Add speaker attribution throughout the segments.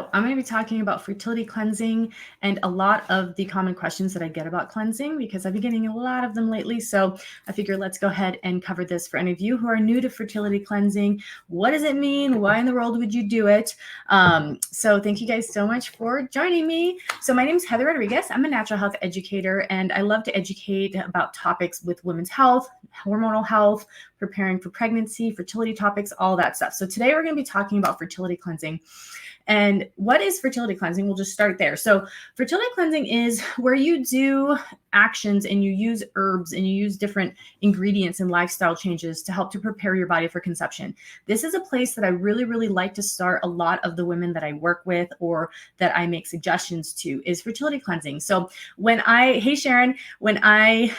Speaker 1: So I'm going to be talking about fertility cleansing and a lot of the common questions that I get about cleansing because I've been getting a lot of them lately. So I figure let's go ahead and cover this for any of you who are new to fertility cleansing. What does it mean? Why in the world would you do it? So thank you guys so much for joining me. So my name is Heather Rodriguez. I'm a natural health educator, and I love to educate about topics with women's health, hormonal health, preparing for pregnancy, fertility topics, all that stuff. So today we're going to be talking about fertility cleansing. And what is fertility cleansing? We'll just start there. So fertility cleansing is where you do actions and you use herbs and you use different ingredients and lifestyle changes to help to prepare your body for conception. This is a place that I really, really like to start a lot of the women that I work with or that I make suggestions to is fertility cleansing. So hey Sharon, when I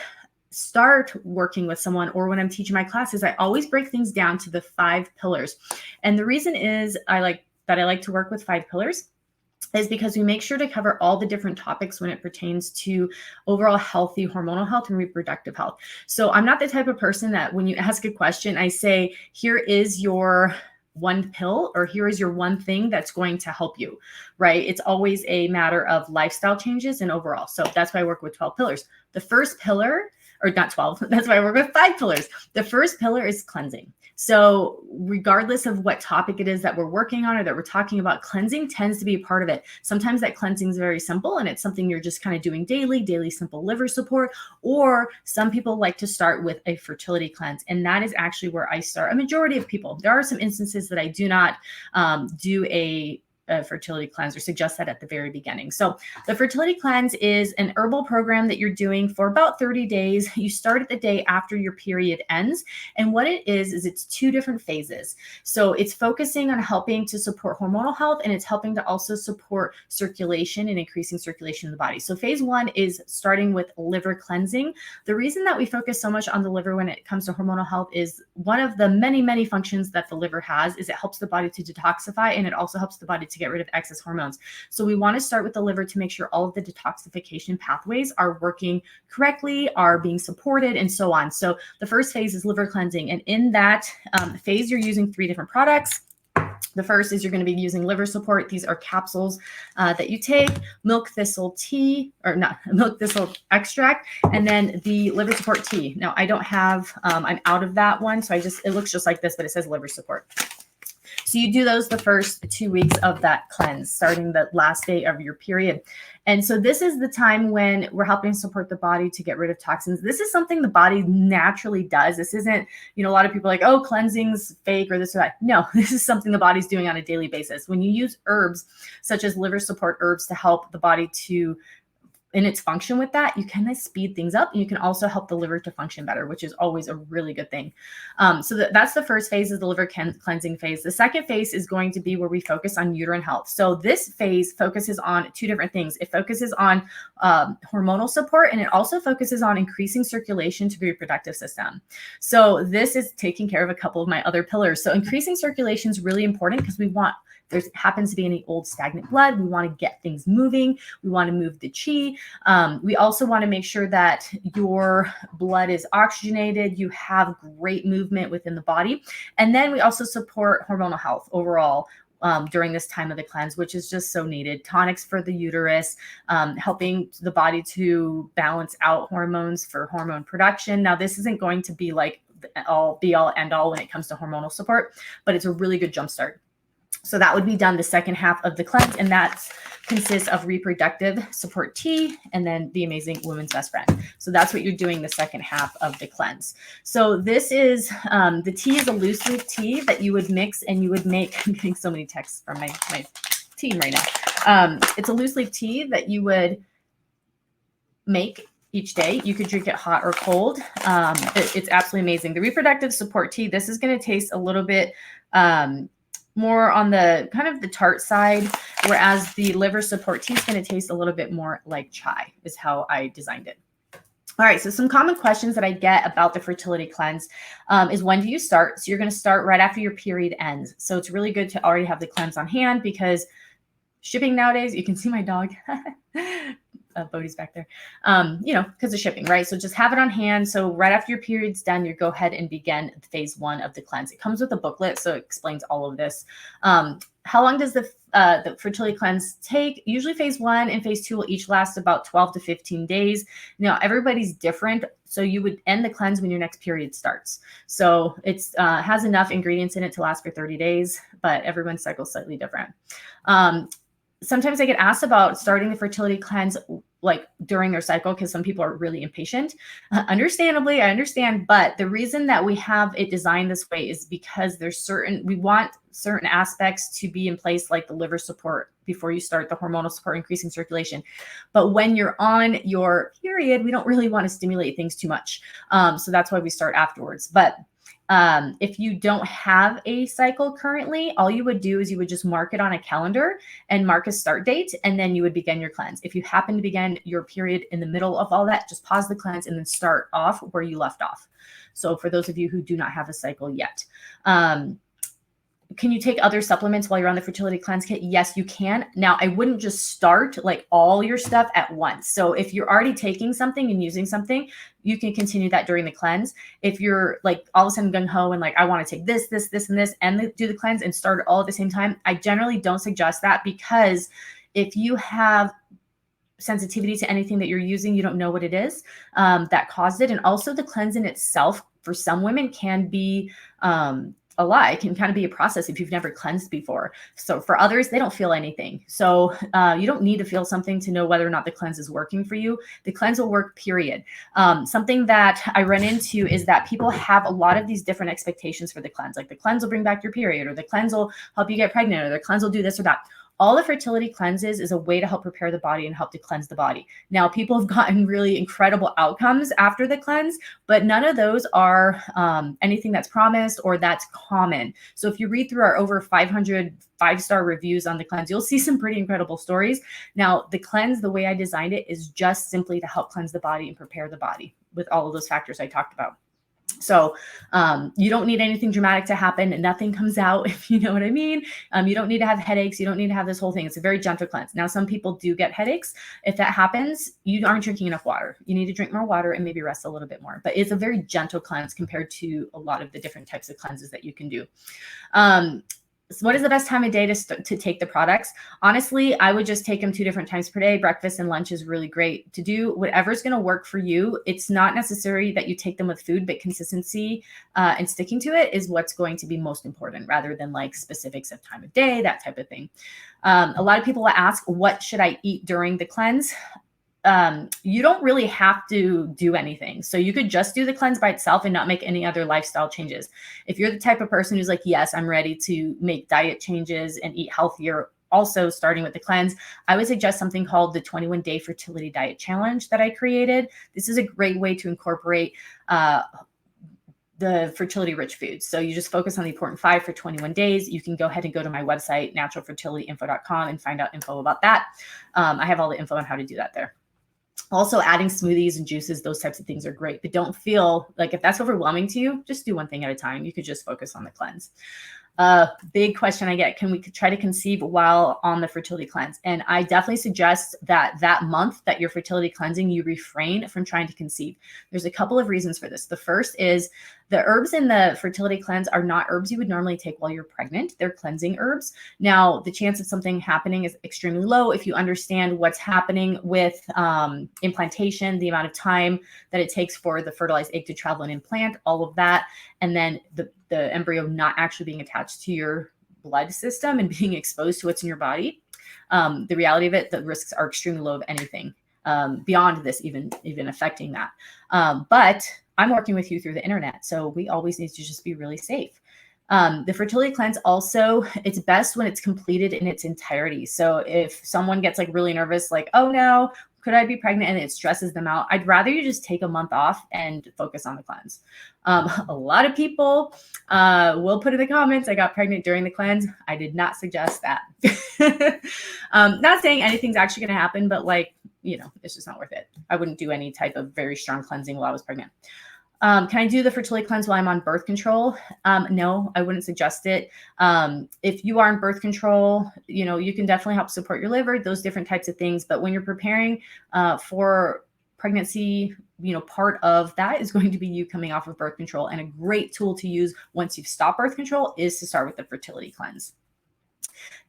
Speaker 1: start working with someone or when I'm teaching my classes, I always break things down to the 5 pillars. And the reason is I like to work with 5 pillars is because we make sure to cover all the different topics when it pertains to overall healthy hormonal health and reproductive health. So I'm not the type of person that when you ask a question, I say, here is your one pill or here is your one thing that's going to help you, right? It's always a matter of lifestyle changes and overall. So that's why I work with 12 pillars. The first pillar, or not 12, that's why I work with 5 pillars. The first pillar is cleansing. So regardless of what topic it is that we're working on or that we're talking about, cleansing tends to be a part of it. Sometimes that cleansing is very simple and it's something you're just kind of doing daily simple liver support, or some people like to start with a fertility cleanse. And that is actually where I start. A majority of people, there are some instances that I do not do a fertility cleanse or suggest that at the very beginning. So the fertility cleanse is an herbal program that you're doing for about 30 days. You start at the day after your period ends. And what it is it's 2 different phases. So it's focusing on helping to support hormonal health, and it's helping to also support circulation and increasing circulation in the body. So phase 1 is starting with liver cleansing. The reason that we focus so much on the liver when it comes to hormonal health is one of the many, many functions that the liver has is it helps the body to detoxify, and it also helps the body to get rid of excess hormones. So we want to start with the liver to make sure all of the detoxification pathways are working correctly, are being supported, and so on. So the first phase is liver cleansing. And in that phase, you're using 3 different products. The first is you're going to be using liver support. These are capsules that you take, milk thistle tea, or not milk thistle extract, and then the liver support tea. Now I don't have, I'm out of that one. So it looks just like this, but it says liver support. So you do those the first 2 weeks of that cleanse, starting the last day of your period. And so this is the time when we're helping support the body to get rid of toxins. This is something the body naturally does. This isn't, a lot of people are like, oh, cleansing's fake or this or that. No, this is something the body's doing on a daily basis. When you use herbs, such as liver support herbs to help the body to in its function with that, you can speed things up, and you can also help the liver to function better, which is always a really good thing. So that's the first phase, is the liver cleansing phase. The second phase is going to be where we focus on uterine health. So this phase focuses on 2 different things. It focuses on hormonal support, and it also focuses on increasing circulation to the reproductive system. So this is taking care of a couple of my other pillars. So increasing circulation is really important because there happens to be any old stagnant blood. We want to get things moving. We want to move the chi. We also want to make sure that your blood is oxygenated. You have great movement within the body. And then we also support hormonal health overall during this time of the cleanse, which is just so needed. Tonics for the uterus, helping the body to balance out hormones for hormone production. Now, this isn't going to be like all be all end all when it comes to hormonal support, but it's a really good jumpstart. So that would be done the second half of the cleanse, and that consists of reproductive support tea and then the amazing woman's best friend. So that's what you're doing the second half of the cleanse. So this is, the tea is a loose leaf tea that you would mix and you would make. I'm getting so many texts from my team right now. It's a loose leaf tea that you would make each day. You could drink it hot or cold. It's absolutely amazing. The reproductive support tea, this is going to taste a little bit more on the kind of the tart side, whereas the liver support tea is going to taste a little bit more like chai, is how I designed it. All right, so some common questions that I get about the fertility cleanse is, when do you start? So you're going to start right after your period ends. So it's really good to already have the cleanse on hand, because shipping nowadays, you can see my dog. Bodhi's back there, because of shipping, right? So just have it on hand. So right after your period's done, you go ahead and begin phase 1 of the cleanse. It comes with a booklet, so it explains all of this. How long does the the fertility cleanse take? Usually phase 1 and phase 2 will each last about 12 to 15 days. Now, everybody's different. So you would end the cleanse when your next period starts. So it's has enough ingredients in it to last for 30 days, but everyone's cycle is slightly different. Sometimes I get asked about starting the fertility cleanse like during their cycle, because some people are really impatient. Understandably, I understand, but the reason that we have it designed this way is because we want certain aspects to be in place, like the liver support before you start, the hormonal support, increasing circulation. But when you're on your period, we don't really want to stimulate things too much. So that's why we start afterwards. But if you don't have a cycle currently, all you would do is you would just mark it on a calendar and mark a start date, and then you would begin your cleanse. If you happen to begin your period in the middle of all that, just pause the cleanse and then start off where you left off. So for those of you who do not have a cycle yet, can you take other supplements while you're on the fertility cleanse kit? Yes, you can. Now, I wouldn't just start like all your stuff at once. So if you're already taking something and using something, you can continue that during the cleanse. If you're like all of a sudden gung ho and like, I want to take this, this, this, and this, and do the cleanse and start it all at the same time, I generally don't suggest that, because if you have sensitivity to anything that you're using, you don't know what it is that caused it. And also the cleanse in itself for some women can be a lie. It can kind of be a process if you've never cleansed before. So for others, they don't feel anything. So you don't need to feel something to know whether or not the cleanse is working for you. The cleanse will work, period. Something that I run into is that people have a lot of these different expectations for the cleanse. Like the cleanse will bring back your period, or the cleanse will help you get pregnant, or the cleanse will do this or that. All the fertility cleanses is a way to help prepare the body and help to cleanse the body. Now, people have gotten really incredible outcomes after the cleanse, but none of those are anything that's promised or that's common. So if you read through our over 500 5-star reviews on the cleanse, you'll see some pretty incredible stories. Now, the cleanse, the way I designed it, is just simply to help cleanse the body and prepare the body with all of those factors I talked about. So you don't need anything dramatic to happen, and nothing comes out, if you know what I mean. You don't need to have headaches. You don't need to have this whole thing. It's a very gentle cleanse. Now, some people do get headaches. If that happens, you aren't drinking enough water. You need to drink more water and maybe rest a little bit more. But it's a very gentle cleanse compared to a lot of the different types of cleanses that you can do. So what is the best time of day to take the products? Honestly, I would just take them 2 different times per day. Breakfast and lunch is really great to do. Whatever's going to work for you. It's not necessary that you take them with food, but consistency and sticking to it is what's going to be most important, rather than like specifics of time of day, that type of thing. A lot of people will ask, what should I eat during the cleanse? You don't really have to do anything. So you could just do the cleanse by itself and not make any other lifestyle changes. If you're the type of person who's like, yes, I'm ready to make diet changes and eat healthier, also starting with the cleanse, I would suggest something called the 21-day fertility diet challenge that I created. This is a great way to incorporate the fertility rich foods. So you just focus on the important 5 for 21 days. You can go ahead and go to my website, naturalfertilityinfo.com, and find out info about that. I have all the info on how to do that there. Also, adding smoothies and juices, those types of things are great, but don't feel like, if that's overwhelming to you, just do one thing at a time. You could just focus on the cleanse. Big question I get, can we try to conceive while on the fertility cleanse? And I definitely suggest that month that you're fertility cleansing, you refrain from trying to conceive. There's a couple of reasons for this. The first is the herbs in the fertility cleanse are not herbs you would normally take while you're pregnant. They're cleansing herbs. Now, the chance of something happening is extremely low if you understand what's happening with implantation, the amount of time that it takes for the fertilized egg to travel and implant, all of that, and then the embryo not actually being attached to your blood system and being exposed to what's in your body. The reality of it, the risks are extremely low of anything beyond this even affecting that. But I'm working with you through the internet, so we always need to just be really safe. The fertility cleanse also, it's best when it's completed in its entirety. So if someone gets like really nervous, like, oh no, could I be pregnant, and it stresses them out, I'd rather you just take a month off and focus on the cleanse. A lot of people will put in the comments, I got pregnant during the cleanse. I did not suggest that. Not saying anything's actually going to happen, but like, you know, it's just not worth it. I wouldn't do any type of very strong cleansing while I was pregnant. Can I do the fertility cleanse while I'm on birth control? No, I wouldn't suggest it. If you are on birth control, you know, you can definitely help support your liver, those different types of things. But when you're preparing for pregnancy, you know, part of that is going to be you coming off of birth control. And a great tool to use once you've stopped birth control is to start with the fertility cleanse.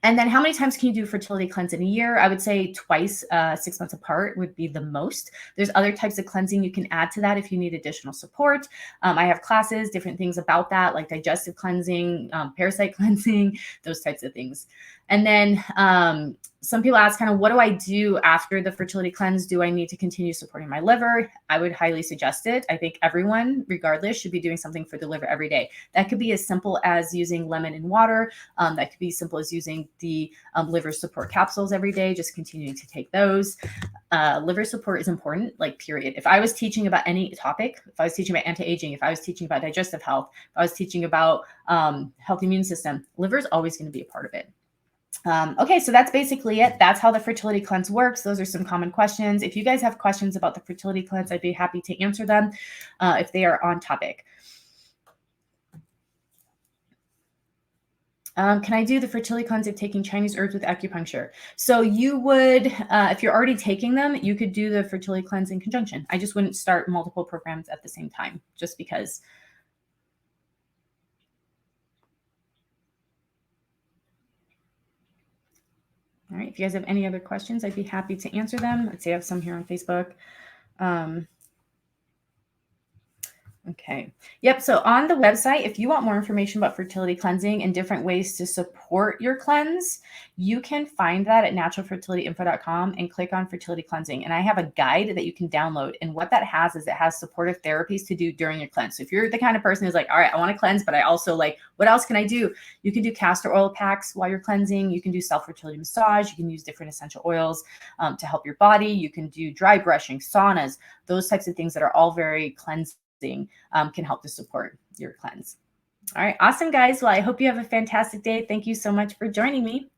Speaker 1: And then how many times can you do fertility cleanse in a year? I would say twice, 6 months apart would be the most. There's other types of cleansing you can add to that if you need additional support. I have classes, different things about that, like digestive cleansing, parasite cleansing, those types of things. And then some people ask kind of, what do I do after the fertility cleanse? Do I need to continue supporting my liver? I would highly suggest it. I think everyone, regardless, should be doing something for the liver every day. That could be as simple as using lemon in water. That could be as simple as using the liver support capsules every day, just continuing to take those. Liver support is important, like period. If I was teaching about any topic, if I was teaching about anti-aging, if I was teaching about digestive health, if I was teaching about healthy immune system, liver is always going to be a part of it. Okay, so that's basically it. That's how the fertility cleanse works. Those are some common questions. If you guys have questions about the fertility cleanse, I'd be happy to answer them if they are on topic. Can I do the fertility cleanse of taking Chinese herbs with acupuncture? So you would, if you're already taking them, you could do the fertility cleanse in conjunction. I just wouldn't start multiple programs at the same time, just because. All right, if you guys have any other questions, I'd be happy to answer them. Let's see, I have some here on Facebook. Okay. Yep. So on the website, if you want more information about fertility cleansing and different ways to support your cleanse, you can find that at naturalfertilityinfo.com and click on fertility cleansing. And I have a guide that you can download. And what that has is it has supportive therapies to do during your cleanse. So if you're the kind of person who's like, all right, I want to cleanse, but I also like, what else can I do? You can do castor oil packs while you're cleansing. You can do self-fertility massage. You can use different essential oils to help your body. You can do dry brushing, saunas, those types of things that are all very cleansing. Can help to support your cleanse. All right, awesome, guys. Well, I hope you have a fantastic day. Thank you so much for joining me.